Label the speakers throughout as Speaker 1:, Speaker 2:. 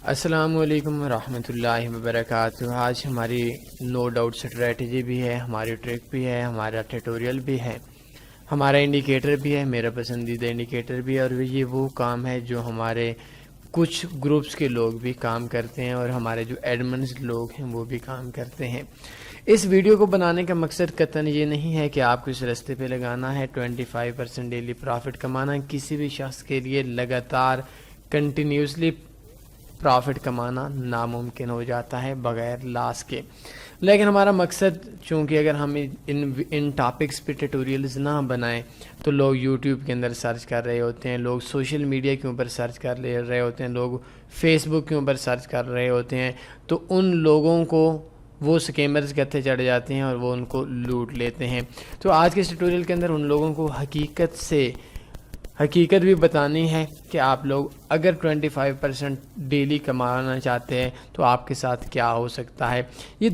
Speaker 1: السلام علیکم ورحمۃ اللہ وبرکاتہ۔ آج ہماری نو ڈاؤٹ اسٹریٹجی بھی ہے، ہماری ٹرک بھی ہے، ہمارا ٹیٹوریل بھی ہے، ہمارا انڈیکیٹر بھی ہے، میرا پسندیدہ انڈیکیٹر بھی ہے، اور یہ وہ کام ہے جو ہمارے کچھ گروپس کے لوگ بھی کام کرتے ہیں اور ہمارے جو ایڈمنز لوگ ہیں وہ بھی کام کرتے ہیں۔ اس ویڈیو کو بنانے کا مقصد قطعاً یہ نہیں ہے کہ آپ کو اس رستے پہ لگانا ہے 25% ڈیلی پرافٹ کمانا۔ کسی بھی شخص کے لیے لگاتار کنٹینیوسلی پرافٹ کمانا ناممکن ہو جاتا ہے بغیر لاس کے، لیکن ہمارا مقصد چونکہ اگر ہم ان ٹاپکس پہ ٹیٹوریلز نہ بنائیں تو لوگ یوٹیوب کے اندر سرچ کر رہے ہوتے ہیں، لوگ سوشل میڈیا کے اوپر سرچ کر رہے ہوتے ہیں، لوگ فیس بک کے اوپر سرچ کر رہے ہوتے ہیں، تو ان لوگوں کو وہ سکیمرز کے ہتھے چڑھ جاتے ہیں اور وہ ان کو لوٹ لیتے ہیں۔ تو آج کے اس ٹیٹوریل کے اندر ان لوگوں کو حقیقت بھی بتانی ہے کہ آپ لوگ اگر 25% ڈیلی کمانا چاہتے ہیں تو آپ کے ساتھ کیا ہو سکتا ہے۔ یہ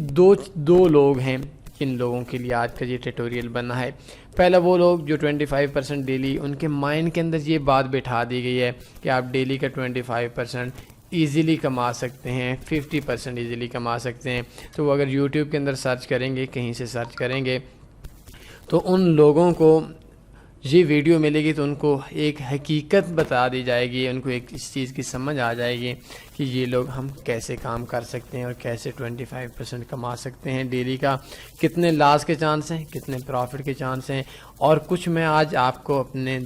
Speaker 1: دو لوگ ہیں جن لوگوں کے لیے آج کا یہ ٹیٹوریل بنا ہے۔ پہلا وہ لوگ جو 25% ڈیلی، ان کے مائنڈ کے اندر یہ بات بٹھا دی گئی ہے کہ آپ ڈیلی کا 25% ایزیلی کما سکتے ہیں، 50% ایزیلی کما سکتے ہیں۔ تو وہ اگر یوٹیوب کے اندر سرچ کریں گے، کہیں سے سرچ کریں گے، تو ان لوگوں کو یہ ویڈیو ملے گی تو ان کو ایک حقیقت بتا دی جائے گی، ان کو ایک اس چیز کی سمجھ آ جائے گی کہ یہ لوگ ہم کیسے کام کر سکتے ہیں اور کیسے 25% کما سکتے ہیں ڈیلی کا، کتنے لاس کے چانس ہیں، کتنے پرافٹ کے چانس ہیں، اور کچھ میں آج آپ کو اپنے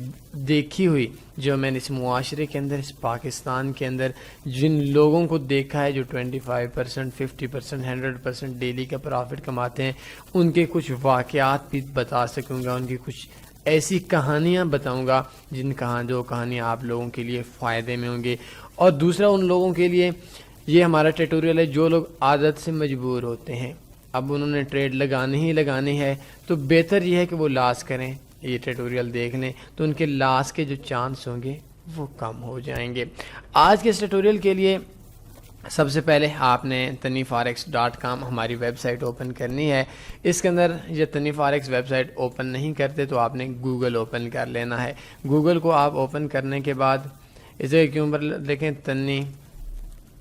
Speaker 1: دیکھی ہوئی جو میں نے اس معاشرے کے اندر، اس پاکستان کے اندر جن لوگوں کو دیکھا ہے جو 25%، 50%، 100% ڈیلی کا پرافٹ کماتے ہیں، ان کے کچھ واقعات بھی بتا سکوں گا، ان کی کچھ ایسی کہانیاں بتاؤں گا جو کہانیاں آپ لوگوں کے لیے فائدے میں ہوں گے۔ اور دوسرا ان لوگوں کے لیے یہ ہمارا ٹیٹوریل ہے جو لوگ عادت سے مجبور ہوتے ہیں، اب انہوں نے ٹریڈ لگانی ہے تو بہتر یہ ہے کہ وہ لاس کریں، یہ ٹیٹوریل دیکھ لیں تو ان کے لاس کے جو چانس ہوں گے وہ کم ہو جائیں گے۔ آج کے اس ٹیٹوریل کے لیے سب سے پہلے آپ نے tanniforex.com ہماری ویب سائٹ اوپن کرنی ہے۔ اس کے اندر یہ tanniforex ویب سائٹ اوپن نہیں کرتے تو آپ نے گوگل اوپن کر لینا ہے۔ گوگل کو آپ اوپن کرنے کے بعد اسے کے اوپر دیکھیں تنی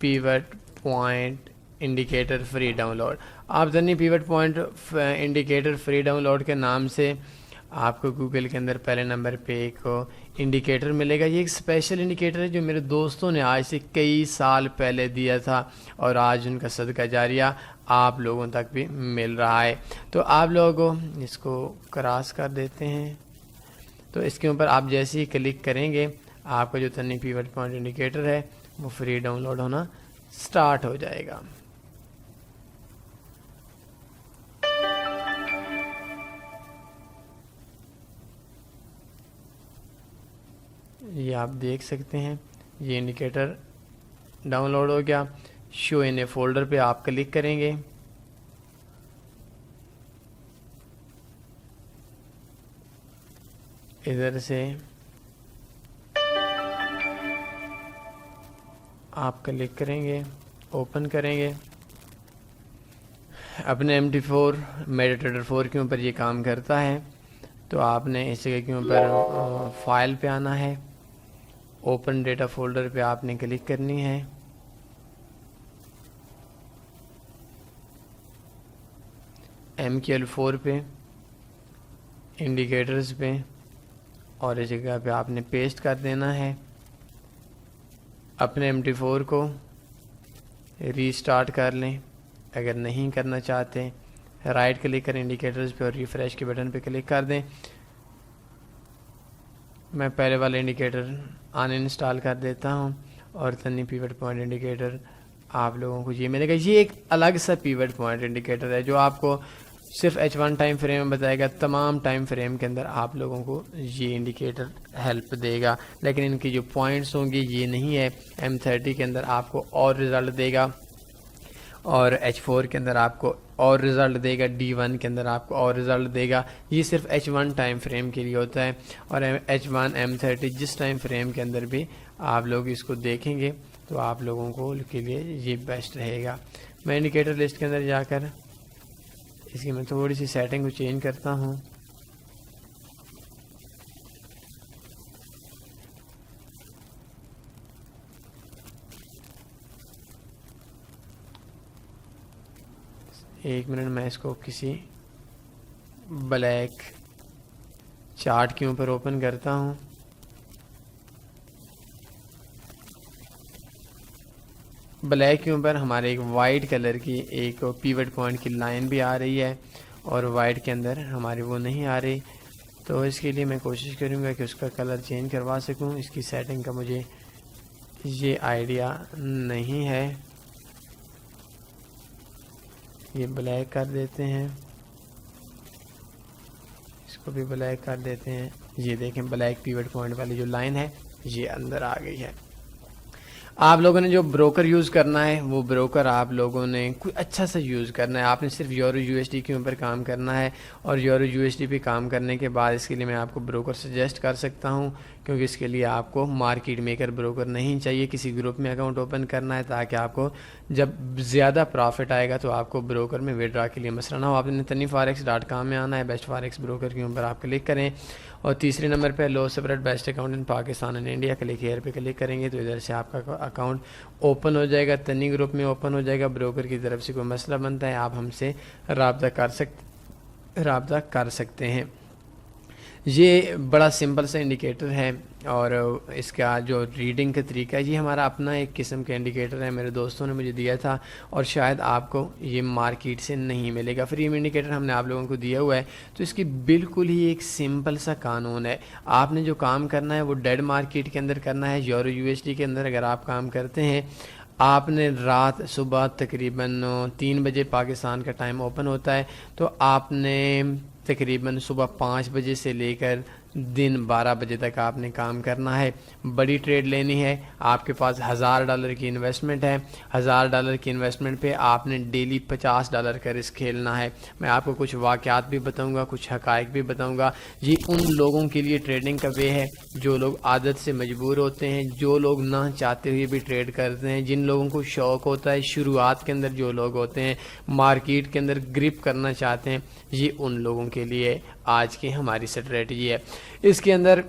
Speaker 1: pivot point indicator free download, آپ تنی pivot point indicator free download کے نام سے آپ کو گوگل کے اندر پہلے نمبر پہ ایک انڈیکیٹر ملے گا۔ یہ ایک اسپیشل انڈیکیٹر ہے جو میرے دوستوں نے آج سے کئی سال پہلے دیا تھا اور آج ان کا صدقہ جاریہ آپ لوگوں تک بھی مل رہا ہے۔ تو آپ لوگ اس کو کراس کر دیتے ہیں، تو اس کے اوپر آپ جیسے ہی کلک کریں گے آپ کا جو تنی پیوٹ پوائنٹ انڈیکیٹر ہے وہ فری ڈاؤن لوڈ ہونا سٹارٹ ہو جائے گا۔ یہ آپ دیکھ سکتے ہیں یہ انڈیکیٹر ڈاؤن لوڈ ہو گیا۔ شو ان اے فولڈر پہ آپ کلک کریں گے، ادھر سے آپ کلک کریں گے، اوپن کریں گے اپنے MT4 میٹاٹریڈر 4 کے اوپر یہ کام کرتا ہے، تو آپ نے اس جگہ کے اوپر فائل پہ آنا ہے، اوپن ڈیٹا فولڈر پہ آپ نے کلک کرنی ہے، MQL4 پہ، انڈیکیٹرز پہ، اور اس جگہ پہ آپ نے پیسٹ کر دینا ہے۔ اپنے MT4 کو ریسٹارٹ کر لیں، اگر نہیں کرنا چاہتے رائٹ کلک کریں انڈیکیٹرز پہ اور ریفریش کے بٹن پہ کلک کر دیں۔ میں پہلے والا انڈیکیٹر ان انسٹال کر دیتا ہوں اور تنی پیوٹ پوائنٹ انڈیکیٹر آپ لوگوں کو یہ ملے گا۔ یہ ایک الگ سا پیوٹ پوائنٹ انڈیکیٹر ہے جو آپ کو صرف H1 ٹائم فریم میں بتائے گا، تمام ٹائم فریم کے اندر آپ لوگوں کو یہ انڈیکیٹر ہیلپ دے گا، لیکن ان کی جو پوائنٹس ہوں گے یہ نہیں ہے۔ M30 کے اندر آپ کو اور رزلٹ دے گا اور H4 کے اندر آپ کو اور رزلٹ دے گا، D1 کے اندر آپ کو اور رزلٹ دے گا۔ یہ صرف H1 ٹائم فریم کے لیے ہوتا ہے، اور H1 M30 جس ٹائم فریم کے اندر بھی آپ لوگ اس کو دیکھیں گے تو آپ لوگوں کو کے لیے یہ بیسٹ رہے گا۔ میں انڈیکیٹر لسٹ کے اندر جا کر اس کی میں تھوڑی سی سیٹنگ کو چینج کرتا ہوں۔ 1 منٹ میں اس کو کسی بلیک چارٹ کے اوپر اوپن کرتا ہوں. بلیک کے اوپر ہمارے ایک وائٹ کلر کی ایک پیوٹ پوائنٹ کی لائن بھی آ رہی ہے اور وائٹ کے اندر ہماری وہ نہیں آ رہی. تو اس کے لیے میں کوشش کروں گا کہ اس کا کلر چینج کروا سکوں. اس کی سیٹنگ کا مجھے یہ آئیڈیا نہیں ہے. یہ بلیک کر دیتے ہیں, اس کو بھی بلیک کر دیتے ہیں. یہ دیکھیں بلیک پیوٹ پوائنٹ والی جو لائن ہے یہ اندر آ گئی ہے. آپ لوگوں نے جو بروکر یوز کرنا ہے وہ بروکر آپ لوگوں نے کوئی اچھا سا یوز کرنا ہے. آپ نے صرف یورو یو ایس ڈی کے اوپر کام کرنا ہے, اور یورو یو ایس ڈی پہ کام کرنے کے بعد اس کے لیے میں آپ کو بروکر سجیسٹ کر سکتا ہوں, کیونکہ اس کے لیے آپ کو مارکیٹ میکر بروکر نہیں چاہیے. کسی گروپ میں اکاؤنٹ اوپن کرنا ہے تاکہ آپ کو جب زیادہ پروفٹ آئے گا تو آپ کو بروکر میں وڈرا کے لیے مسئلہ نہ ہو. آپ نے TanyForex.com میں آنا ہے, بیسٹ فاریکس بروکر کے اوپر آپ کلک کریں, اور تیسرے نمبر پہ low spread best account in Pakistan and India click here پہ کلک کریں گے تو ادھر سے آپ کا اکاؤنٹ اوپن ہو جائے گا. تنی گروپ میں اوپن ہو جائے گا. بروکر کی طرف سے کوئی مسئلہ بنتا ہے آپ ہم سے رابطہ کر سکتے ہیں. یہ بڑا سمپل سا انڈیکیٹر ہے, اور اس کا جو ریڈنگ کا طریقہ ہے یہ ہمارا اپنا ایک قسم کا انڈیکیٹر ہے. میرے دوستوں نے مجھے دیا تھا, اور شاید آپ کو یہ مارکیٹ سے نہیں ملے گا. فری انڈیکیٹر ہم نے آپ لوگوں کو دیا ہوا ہے. تو اس کی بالکل ہی ایک سمپل سا قانون ہے. آپ نے جو کام کرنا ہے وہ ڈیڈ مارکیٹ کے اندر کرنا ہے. یورو یو ایس ڈی کے اندر اگر آپ کام کرتے ہیں, آپ نے رات صبح تقریباً 3 بجے پاکستان کا ٹائم اوپن ہوتا ہے, تو آپ نے تقریباً صبح 5 بجے سے لے کر دن 12 بجے تک آپ نے کام کرنا ہے. بڑی ٹریڈ لینی ہے. آپ کے پاس $1000 کی انویسٹمنٹ ہے. $1000 کی انویسٹمنٹ پہ آپ نے ڈیلی $50 کا رسک کھیلنا ہے. میں آپ کو کچھ واقعات بھی بتاؤں گا, کچھ حقائق بھی بتاؤں گا. یہ ان لوگوں کے لیے ٹریڈنگ کا وے ہے جو لوگ عادت سے مجبور ہوتے ہیں, جو لوگ نہ چاہتے ہوئے بھی ٹریڈ کرتے ہیں, جن لوگوں کو شوق ہوتا ہے, شروعات کے اندر جو لوگ ہوتے ہیں مارکیٹ کے اندر گرپ کرنا چاہتے ہیں, یہ ان لوگوں کے لیے آج کی ہماری اسٹریٹجی ہے. اس کے اندر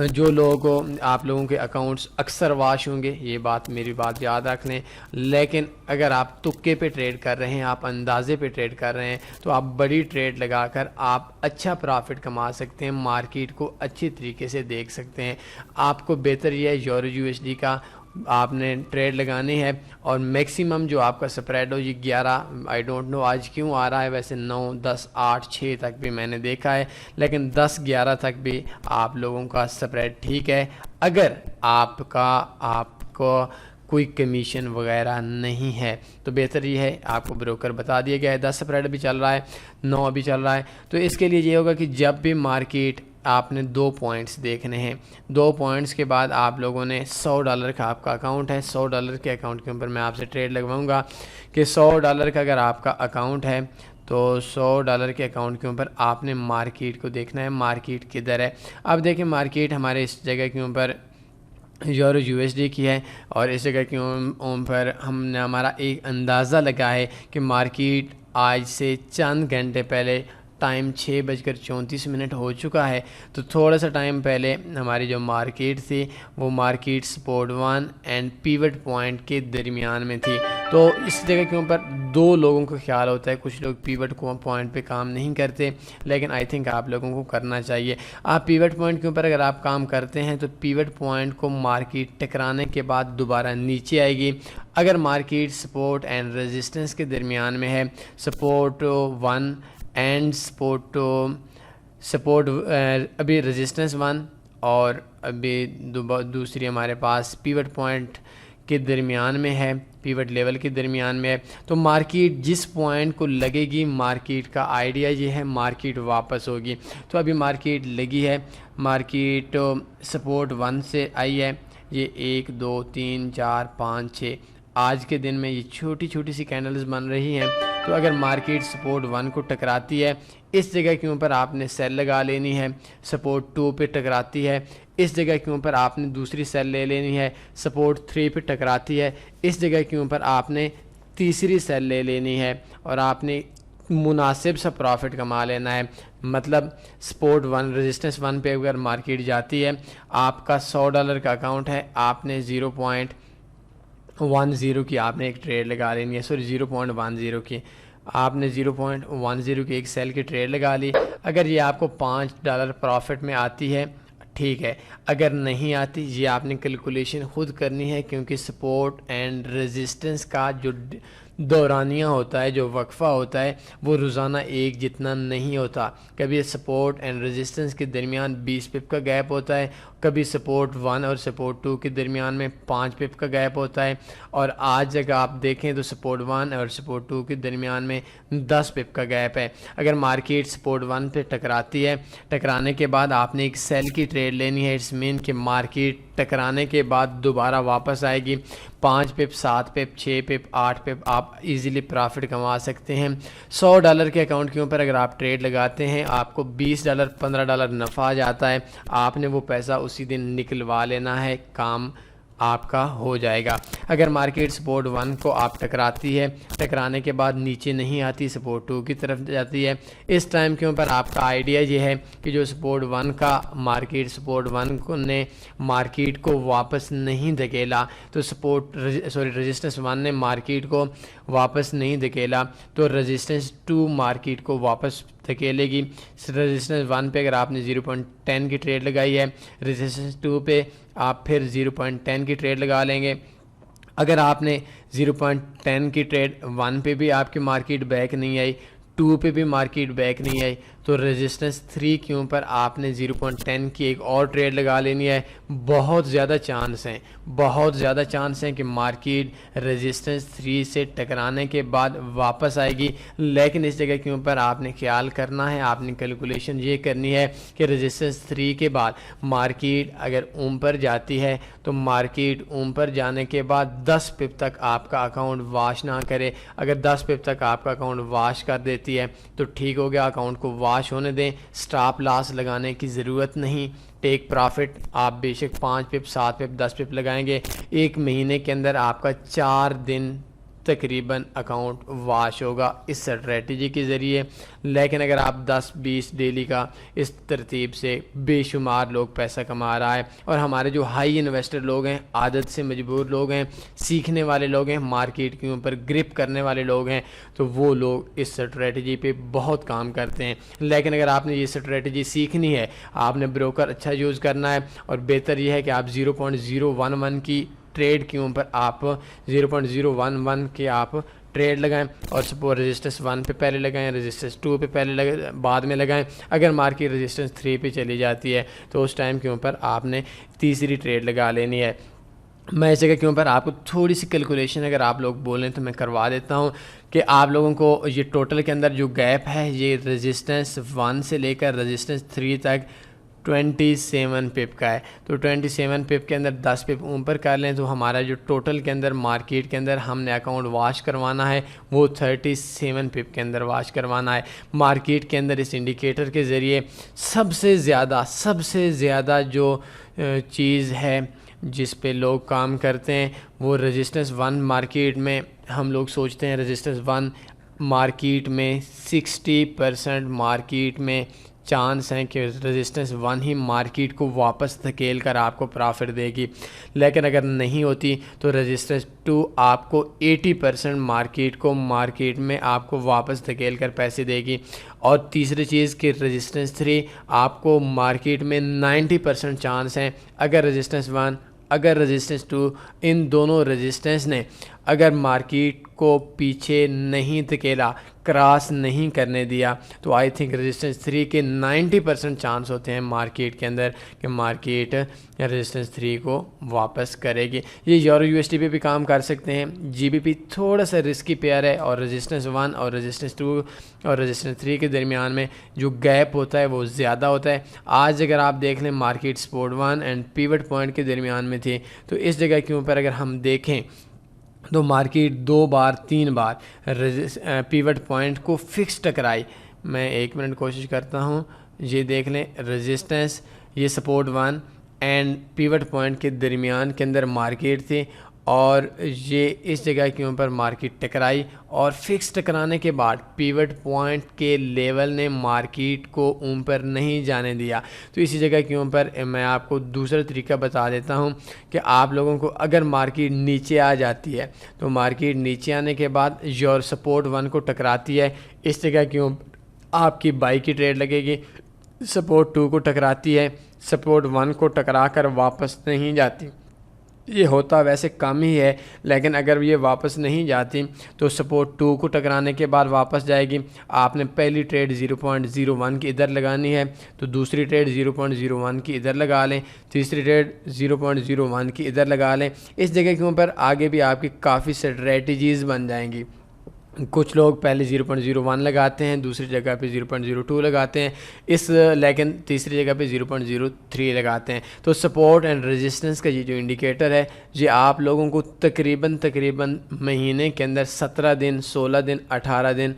Speaker 1: جو لوگ آپ لوگوں کے اکاؤنٹس اکثر واش ہوں گے, یہ بات میری بات یاد رکھ لیں. لیکن اگر آپ تکے پہ ٹریڈ کر رہے ہیں, آپ اندازے پہ ٹریڈ کر رہے ہیں, تو آپ بڑی ٹریڈ لگا کر آپ اچھا پرافٹ کما سکتے ہیں, مارکیٹ کو اچھی طریقے سے دیکھ سکتے ہیں. آپ کو بہتر یہ ہے یورو یو ایس ڈی کا آپ نے ٹریڈ لگانی ہے, اور میکسیمم جو آپ کا سپریڈ ہو یہ 11, آئی ڈونٹ نو آج کیوں آ رہا ہے, ویسے 9, 10, 8, 6 تک بھی میں نے دیکھا ہے, لیکن 10, 11 تک بھی آپ لوگوں کا سپریڈ ٹھیک ہے, اگر آپ کو کوئی کمیشن وغیرہ نہیں ہے. تو بہتر یہ ہے, آپ کو بروکر بتا دیا گیا ہے 10 سپریڈ بھی چل رہا ہے, 9 بھی چل رہا ہے. تو اس کے لیے یہ ہوگا کہ جب بھی مارکیٹ آپ نے 2 پوائنٹس دیکھنے ہیں, 2 پوائنٹس کے بعد آپ لوگوں نے $100 کا آپ کا اکاؤنٹ ہے, $100 کے اکاؤنٹ کے اوپر میں آپ سے ٹریڈ لگواؤں گا کہ $100 کا اگر آپ کا اکاؤنٹ ہے تو $100 کے اکاؤنٹ کے اوپر آپ نے مارکیٹ کو دیکھنا ہے, مارکیٹ کدھر ہے. اب دیکھیں مارکیٹ ہمارے اس جگہ کے اوپر یورو یو ایس ڈی کی ہے, اور اس جگہ کے اوپر ہم نے ہمارا ایک اندازہ لگا ہے کہ مارکیٹ آج سے چند گھنٹے پہلے ٹائم 6:34 ہو چکا ہے, تو تھوڑا سا ٹائم پہلے ہماری جو مارکیٹ تھی وہ market support 1 and pivot point کے درمیان میں تھی. تو اس جگہ کے اوپر 2 لوگوں کو خیال ہوتا ہے, کچھ لوگ پیوٹ پوائنٹ پہ کام نہیں کرتے, لیکن آئی تھنک آپ لوگوں کو کرنا چاہیے. آپ پیوٹ پوائنٹ کے اوپر اگر آپ کام کرتے ہیں تو پیوٹ پوائنٹ کو مارکیٹ ٹکرانے کے بعد دوبارہ نیچے آئے گی. اگر مارکیٹ سپورٹ اینڈ ریزسٹنس کے درمیان میں ہے, سپورٹ 1 اینڈ سپورٹ ابھی ریزسٹنس 1 اور ابھی دوسری ہمارے پاس پیوٹ پوائنٹ کے درمیان میں ہے, پیوٹ لیول کے درمیان میں ہے, تو مارکیٹ جس پوائنٹ کو لگے گی, مارکیٹ کا آئیڈیا یہ ہے مارکیٹ واپس ہوگی. تو ابھی مارکیٹ لگی ہے, مارکیٹ سپورٹ 1 سے آئی ہے, یہ 1 2 3 4 5 6 آج کے دن میں یہ چھوٹی چھوٹی سی کینڈلز بن رہی ہیں. تو اگر مارکیٹ سپورٹ 1 کو ٹکراتی ہے, اس جگہ کے اوپر آپ نے سیل لگا لینی ہے. سپورٹ 2 پہ ٹکراتی ہے, اس جگہ کے اوپر آپ نے دوسری سیل لے لینی ہے. سپورٹ 3 پہ ٹکراتی ہے, اس جگہ کے اوپر آپ نے تیسری سیل لے لینی ہے, اور آپ نے مناسب سا پروفٹ کما لینا ہے. مطلب سپورٹ 1 ریزسٹنس 1 پہ اگر مارکیٹ جاتی ہے, آپ کا $100 کا اکاؤنٹ ہے, آپ نے 0.10 کی آپ نے ایک ٹریڈ لگا لینی ہے, 0.10 کی آپ نے 0.10 کی ایک سیل کی ٹریڈ لگا لی. اگر یہ آپ کو $5 پروفٹ میں آتی ہے ٹھیک ہے, اگر نہیں آتی یہ آپ نے کیلکولیشن خود کرنی ہے, کیونکہ سپورٹ اینڈ ریزسٹنس کا جو دورانیہ ہوتا ہے, جو وقفہ ہوتا ہے, وہ روزانہ ایک جتنا نہیں ہوتا. کبھی سپورٹ اینڈ ریزسٹنس کے درمیان 20 پپ کا گیپ ہوتا ہے, کبھی سپورٹ 1 اور سپورٹ 2 کے درمیان میں 5 پپ کا گیپ ہوتا ہے, اور آج اگر آپ دیکھیں تو سپورٹ 1 اور سپورٹ 2 کے درمیان میں 10 پپ کا گیپ ہے. اگر مارکیٹ سپورٹ 1 پہ ٹکراتی ہے, ٹکرانے کے بعد آپ نے ایک سیل کی ٹریڈ لینی ہے. اٹس مین کہ مارکیٹ ٹکرانے کے بعد دوبارہ واپس آئے گی, 5 پپ 7 پپ 6 پپ 8 پپ آپ ایزیلی پرافٹ کما سکتے ہیں. $100 کے اکاؤنٹ کے اوپر اگر آپ ٹریڈ لگاتے ہیں, آپ کو $20 $15 نفع آ جاتا ہے. آپ نے وہ پیسہ اسی دن نکلوا لینا ہے, کام آپ کا ہو جائے گا. اگر مارکیٹ سپورٹ 1 کو آپ ٹکراتی ہے, ٹکرانے کے بعد نیچے نہیں آتی, سپورٹ 2 کی طرف جاتی ہے, اس ٹائم کے اوپر آپ کا آئیڈیا یہ ہے کہ جو سپورٹ 1 کا مارکیٹ سپورٹ 1 کو نے مارکیٹ کو واپس نہیں دھکیلا, تو رزسٹنس 1 نے مارکیٹ کو واپس نہیں دھکیلا, تو رزسٹنس 2 مارکیٹ کو واپس دھکیلے گی. رزسٹنس 1 پہ اگر آپ نے 0.10 کی ٹریڈ لگائی ہے, رزسٹنس 2 پہ آپ پھر 0.10 کی ٹریڈ لگا لیں گے. اگر آپ نے 0.10 کی ٹریڈ 1 پہ بھی آپ کی مارکیٹ بیک نہیں آئی, 2 پہ بھی مارکیٹ بیک نہیں آئی, تو رزسٹنس 3 کے اوپر آپ نے 0.10 کی ایک اور ٹریڈ لگا لینی ہے. بہت زیادہ چانس ہیں کہ مارکیٹ رزسٹنس 3 سے ٹکرانے کے بعد واپس آئے گی. لیکن اس جگہ کے اوپر آپ نے خیال کرنا ہے, آپ نے کیلکولیشن یہ کرنی ہے کہ رزسٹنس 3 کے بعد مارکیٹ اگر اوپر جاتی ہے تو مارکیٹ اوپر جانے کے بعد 10 پپ تک آپ کا اکاؤنٹ واش نہ کرے. اگر 10 پپ تک آپ کا اکاؤنٹ واش کر دیتی ہے تو ٹھیک ہو گیا, اکاؤنٹ کو واش ہونے دیں, سٹاپ لاس لگانے کی ضرورت نہیں. ٹیک پرافٹ آپ بے شک 5 پپ 7 پپ 10 پپ لگائیں گے, ایک مہینے کے اندر آپ کا 4 دن تقریباً اکاؤنٹ واش ہوگا اس اسٹریٹجی کے ذریعے. لیکن اگر آپ 10-20 ڈیلی کا اس ترتیب سے بے شمار لوگ پیسہ کما رہا ہے, اور ہمارے جو ہائی انویسٹر لوگ ہیں, عادت سے مجبور لوگ ہیں, سیکھنے والے لوگ ہیں, مارکیٹ کے اوپر گرپ کرنے والے لوگ ہیں, تو وہ لوگ اس اسٹریٹجی پہ بہت کام کرتے ہیں. لیکن اگر آپ نے یہ اسٹریٹجی سیکھنی ہے, آپ نے بروکر اچھا یوز کرنا ہے, اور بہتر یہ ہے کہ آپ 0.011 کی ٹریڈ کے اوپر آپ 0.011 کے آپ ٹریڈ لگائیں, اور سپورٹ رزسٹنس 1 پہ پہلے لگائیں, رزسٹنس 2 پہ پہلے بعد میں لگائیں. اگر مارکیٹ رزسٹنس 3 پہ چلی جاتی ہے تو اس ٹائم کے اوپر آپ نے تیسری ٹریڈ لگا لینی ہے. میں اس جگہ کے اوپر آپ کو تھوڑی سی کیلکولیشن اگر آپ لوگ بولیں تو میں کروا دیتا ہوں کہ آپ لوگوں کو یہ ٹوٹل کے اندر جو گیپ ہے, یہ رزسٹنس 1 سے لے کر رزسٹنس 3 تک 27 پپ کا ہے. تو 27 پپ کے اندر 10 پپ اوپر کر لیں تو ہمارا جو ٹوٹل کے اندر مارکیٹ کے اندر ہم نے اکاؤنٹ واش کروانا ہے وہ 37 پپ کے اندر واش کروانا ہے. مارکیٹ کے اندر اس انڈیکیٹر کے ذریعے سب سے زیادہ جو چیز ہے جس پہ لوگ کام کرتے ہیں وہ رزسٹنس 1 مارکیٹ میں ہم لوگ سوچتے ہیں رزسٹنس 1 مارکیٹ میں 60% مارکیٹ میں چانس ہیں کہ رزسٹنس 1 ہی مارکیٹ کو واپس دھکیل کر آپ کو پرافٹ دے گی. لیکن اگر نہیں ہوتی تو رزسٹنس 2 آپ کو 80% مارکیٹ میں آپ کو واپس دھکیل کر پیسے دے گی. اور تیسری چیز کہ رزسٹنس 3 آپ کو مارکیٹ میں 90% چانس ہیں. اگر رزسٹنس 1 اگر رزسٹنس 2 ان دونوں رزسٹنس نے اگر مارکیٹ کو پیچھے نہیں دھکیلا, کراس نہیں کرنے دیا, تو آئی تھنک رزسٹنس 3 کے 90% چانس ہوتے ہیں مارکیٹ کے اندر کہ مارکیٹ رزسٹنس 3 کو واپس کرے گی. یہ یورو یو ایس ڈی پہ بھی کام کر سکتے ہیں. جی بی پی تھوڑا سا رسکی پیئر ہے, اور رزسٹنس 1 اور رزسٹنس 2 اور رزسٹنس 3 کے درمیان میں جو گیپ ہوتا ہے وہ زیادہ ہوتا ہے. آج اگر آپ دیکھ لیں market support 1 and pivot point کے درمیان میں تھی, تو اس جگہ کے اوپر اگر ہم دیکھیں تو مارکیٹ 2-3 بار پیوٹ پوائنٹ کو فکس ٹکرائی. میں 1 منٹ کوشش کرتا ہوں, یہ دیکھ لیں رزسٹنس, یہ سپورٹ 1 اینڈ پیوٹ پوائنٹ کے درمیان کے اندر مارکیٹ تھی, اور یہ اس جگہ کے اوپر مارکیٹ ٹکرائی اور فکس ٹکرانے کے بعد پیوٹ پوائنٹ کے لیول نے مارکیٹ کو اوپر نہیں جانے دیا. تو اسی جگہ کے اوپر میں آپ کو دوسرا طریقہ بتا دیتا ہوں کہ آپ لوگوں کو اگر مارکیٹ نیچے آ جاتی ہے تو مارکیٹ نیچے آنے کے بعد یور سپورٹ 1 کو ٹکراتی ہے, اس جگہ کے اوپر آپ کی بائی کی ٹریڈ لگے گی. سپورٹ 2 کو ٹکراتی ہے, سپورٹ 1 کو ٹکرا کر واپس نہیں جاتی. یہ ہوتا ویسے کم ہی ہے, لیکن اگر یہ واپس نہیں جاتی تو سپورٹ 2 کو ٹکرانے کے بعد واپس جائے گی. آپ نے پہلی ٹریڈ 0.01 کی ادھر لگانی ہے تو دوسری ٹریڈ 0.01 کی ادھر لگا لیں, تیسری ٹریڈ 0.01 کی ادھر لگا لیں. اس جگہ کے اوپر آگے بھی آپ کی کافی اسٹریٹجیز بن جائیں گی. کچھ لوگ پہلے 0.01 لگاتے ہیں, دوسری جگہ پہ 0.02 لگاتے ہیں, لیکن تیسری جگہ پہ 0.03 لگاتے ہیں. تو سپورٹ اینڈ ریزسٹنس کا یہ جو انڈیکیٹر ہے یہ آپ لوگوں کو تقریباً مہینے کے اندر 17 دن 16 دن 18 دن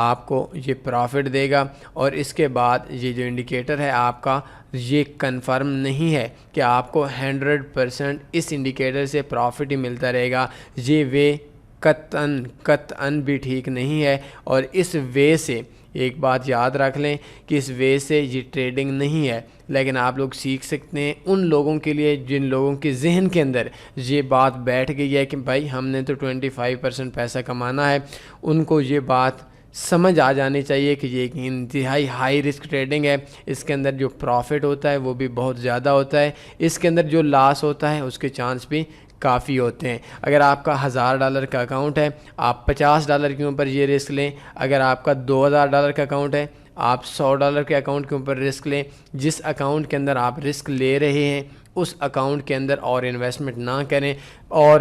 Speaker 1: آپ کو یہ پروفٹ دے گا. اور اس کے بعد یہ جو انڈیکیٹر ہے آپ کا یہ کنفرم نہیں ہے کہ آپ کو 100% اس انڈیکیٹر سے پروفٹ ہی ملتا رہے گا. یہ وے قطعاً بھی ٹھیک نہیں ہے, اور اس وے سے ایک بات یاد رکھ لیں کہ اس وے سے یہ ٹریڈنگ نہیں ہے. لیکن آپ لوگ سیکھ سکتے ہیں ان لوگوں کے لیے جن لوگوں کے ذہن کے اندر یہ بات بیٹھ گئی ہے کہ بھائی ہم نے تو 25% پیسہ کمانا ہے. ان کو یہ بات سمجھ آ جانی چاہیے کہ یہ ایک انتہائی ہائی رسک ٹریڈنگ ہے. اس کے اندر جو پروفٹ ہوتا ہے وہ بھی بہت زیادہ ہوتا ہے, اس کے اندر جو لاس ہوتا ہے اس کے چانس بھی کافی ہوتے ہیں. اگر آپ کا $1000 کا اکاؤنٹ ہے آپ $50 کے اوپر یہ رسک لیں. اگر آپ کا $2000 کا اکاؤنٹ ہے آپ $100 کے اکاؤنٹ کے اوپر رسک لیں. جس اکاؤنٹ کے اندر آپ رسک لے رہے ہیں اس اکاؤنٹ کے اندر اور انویسٹمنٹ نہ کریں. اور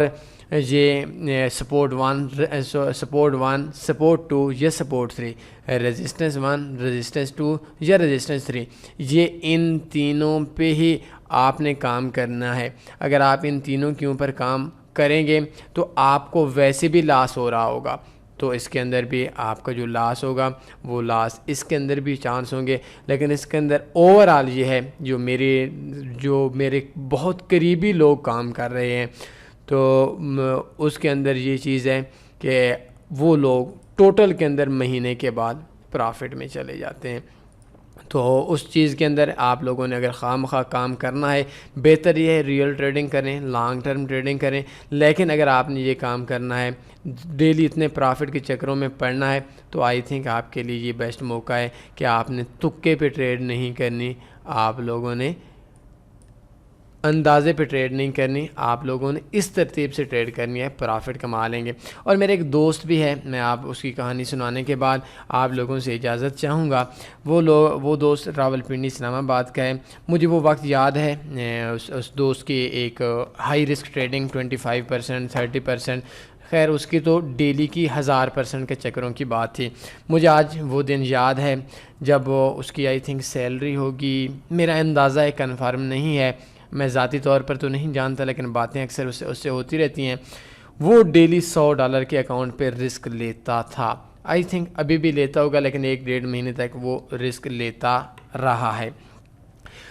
Speaker 1: یہ سپورٹ 1 سپورٹ 2 یا سپورٹ 3, ریزسٹنس 1 ریزسٹنس 2 یا ریزسٹنس 3, یہ ان تینوں پہ ہی آپ نے کام کرنا ہے. اگر آپ ان تینوں کے اوپر کام کریں گے تو آپ کو ویسے بھی لاس ہو رہا ہوگا, تو اس کے اندر بھی آپ کا جو لاس ہوگا وہ لاس اس کے اندر بھی چانس ہوں گے. لیکن اس کے اندر اوورآل یہ ہے جو میرے بہت قریبی لوگ کام کر رہے ہیں تو اس کے اندر یہ چیز ہے کہ وہ لوگ ٹوٹل کے اندر مہینے کے بعد پرافٹ میں چلے جاتے ہیں. تو اس چیز کے اندر آپ لوگوں نے اگر خواہ کام کرنا ہے بہتر یہ ہے ریئل ٹریڈنگ کریں, لانگ ٹرم ٹریڈنگ کریں. لیکن اگر آپ نے یہ کام کرنا ہے ڈیلی اتنے پرافٹ کے چکروں میں پڑنا ہے تو آئی تھنک آپ کے لیے یہ بیسٹ موقع ہے کہ آپ نے تکے پہ ٹریڈ نہیں کرنی, آپ لوگوں نے اندازے پہ ٹریڈ نہیں کرنی, آپ لوگوں نے اس ترتیب سے ٹریڈ کرنی ہے, پرافٹ کما لیں گے. اور میرے ایک دوست بھی ہے, میں آپ اس کی کہانی سنانے کے بعد آپ لوگوں سے اجازت چاہوں گا. وہ دوست راولپنڈی اسلام آباد کا ہے. مجھے وہ وقت یاد ہے اس دوست کی ایک ہائی رسک ٹریڈنگ 25% 30%, خیر اس کی تو ڈیلی کی 1000% کے چکروں کی بات تھی. مجھے آج وہ دن یاد ہے جب اس کی آئی تھنک سیلری ہوگی, میرا اندازہ ہے کنفرم نہیں ہے, میں ذاتی طور پر تو نہیں جانتا لیکن باتیں اکثر اس سے ہوتی رہتی ہیں. وہ ڈیلی $100 کے اکاؤنٹ پہ رسک لیتا تھا. آئی تھنک ابھی بھی لیتا ہوگا لیکن 1-1.5 مہینے تک وہ رسک لیتا رہا ہے.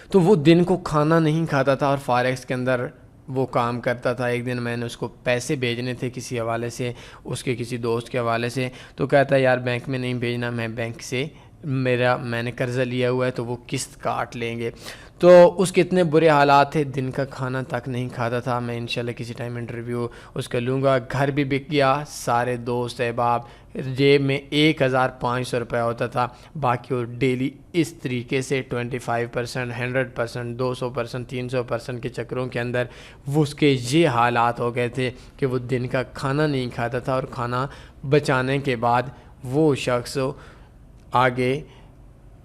Speaker 1: تو وہ دن کو کھانا نہیں کھاتا تھا اور فاریکس کے اندر وہ کام کرتا تھا. ایک دن میں نے اس کو پیسے بھیجنے تھے کسی حوالے سے, اس کے کسی دوست کے حوالے سے, تو کہتا ہے یار بینک میں نہیں بھیجنا, میں بینک سے میں نے قرضہ لیا ہوا ہے تو وہ قسط کاٹ لیں گے. تو اس کے اتنے برے حالات تھے, دن کا کھانا تک نہیں کھاتا تھا. میں انشاءاللہ کسی ٹائم انٹرویو اس کا لوں گا. گھر بھی بک گیا, سارے دوست احباب, جیب میں $1500 ہوتا تھا. باقی وہ ڈیلی اس طریقے سے 25% 100% 200% 300% کے چکروں کے اندر وہ اس کے یہ حالات ہو گئے تھے کہ وہ دن کا کھانا نہیں کھاتا تھا. اور کھانا بچانے کے بعد وہ شخص آگے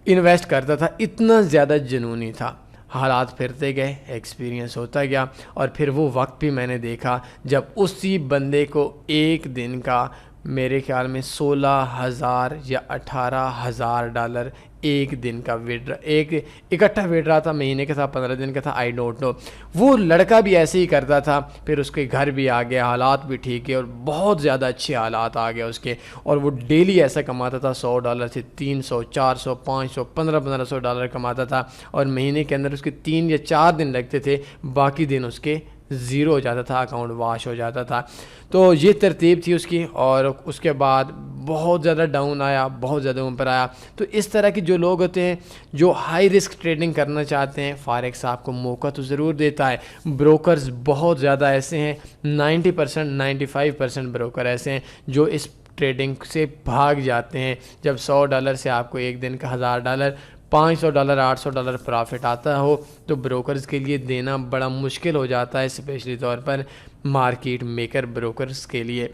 Speaker 1: انویسٹ کرتا تھا, اتنا زیادہ جنونی تھا. حالات پھرتے گئے, ایکسپیرینس ہوتا گیا, اور پھر وہ وقت بھی میں نے دیکھا جب اسی بندے کو ایک دن کا میرے خیال میں $16,000 یا $18,000 ایک دن کا ایک اکٹھا وڈرا تھا. مہینے کا تھا, 15 دن کا تھا, آئی ڈونٹ نو. وہ لڑکا بھی ایسے ہی کرتا تھا. پھر اس کے گھر بھی آ گیا, حالات بھی ٹھیک ہے اور بہت زیادہ اچھے حالات آ گئے اس کے, اور وہ ڈیلی ایسا کماتا تھا $100 سے $300 $400 $500 $1500 کماتا تھا. اور مہینے کے اندر اس کے 3 یا 4 دن لگتے تھے, باقی دن اس کے زیرو ہو جاتا تھا، اکاؤنٹ واش ہو جاتا تھا۔ تو یہ ترتیب تھی اس کی، اور اس کے بعد بہت زیادہ ڈاؤن آیا، بہت زیادہ اوپر آیا۔ تو اس طرح کے جو لوگ ہوتے ہیں جو ہائی رسک ٹریڈنگ کرنا چاہتے ہیں، فاریکس آپ کو موقع تو ضرور دیتا ہے۔ بروکرز بہت زیادہ ایسے ہیں، 90%، 95% بروکر ایسے ہیں جو اس ٹریڈنگ سے بھاگ جاتے ہیں۔ جب $100 سے آپ کو ایک دن کا $1000، $500، $800 پرافٹ آتا ہو تو بروکرز کے لیے دینا بڑا مشکل ہو جاتا ہے، اسپیشلی طور پر مارکیٹ میکر بروکرز کے لیے۔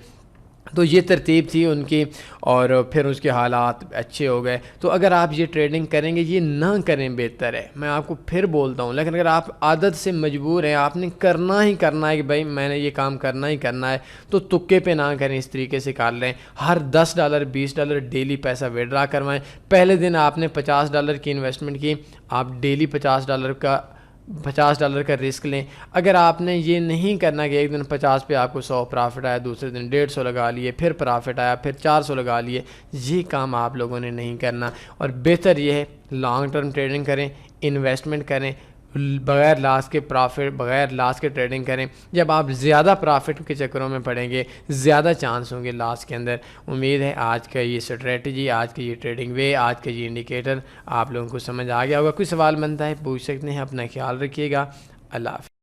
Speaker 1: تو یہ ترتیب تھی ان کی، اور پھر اس کے حالات اچھے ہو گئے۔ تو اگر آپ یہ ٹریڈنگ کریں گے، یہ نہ کریں بہتر ہے، میں آپ کو پھر بولتا ہوں۔ لیکن اگر آپ عادت سے مجبور ہیں، آپ نے کرنا ہی کرنا ہے کہ بھائی میں نے یہ کام کرنا ہی کرنا ہے، تو تکے پہ نہ کریں، اس طریقے سے کر لیں۔ ہر $10، $20 ڈیلی پیسہ وڈرا کروائیں۔ پہلے دن آپ نے $50 کی انویسٹمنٹ کی، آپ ڈیلی $50 کا رسک لیں۔ اگر آپ نے یہ نہیں کرنا کہ ایک دن 50 پہ آپ کو 100 پرافٹ آیا، دوسرے دن 150 لگا لیے، پھر پرافٹ آیا، پھر 400 لگا لیے، یہ کام آپ لوگوں نے نہیں کرنا۔ اور بہتر یہ ہے لانگ ٹرم ٹریڈنگ کریں، انویسٹمنٹ کریں، بغیر لاس کے ٹریڈنگ کریں۔ جب آپ زیادہ پرافٹ کے چکروں میں پڑیں گے، زیادہ چانس ہوں گے لاس کے اندر۔ امید ہے آج کا یہ اسٹریٹجی، آج کا یہ ٹریڈنگ وے، آج کا یہ انڈیکیٹر آپ لوگوں کو سمجھ آ گیا ہوگا۔ کوئی سوال بنتا ہے پوچھ سکتے ہیں۔ اپنا خیال رکھیے گا۔ اللہ حافظ۔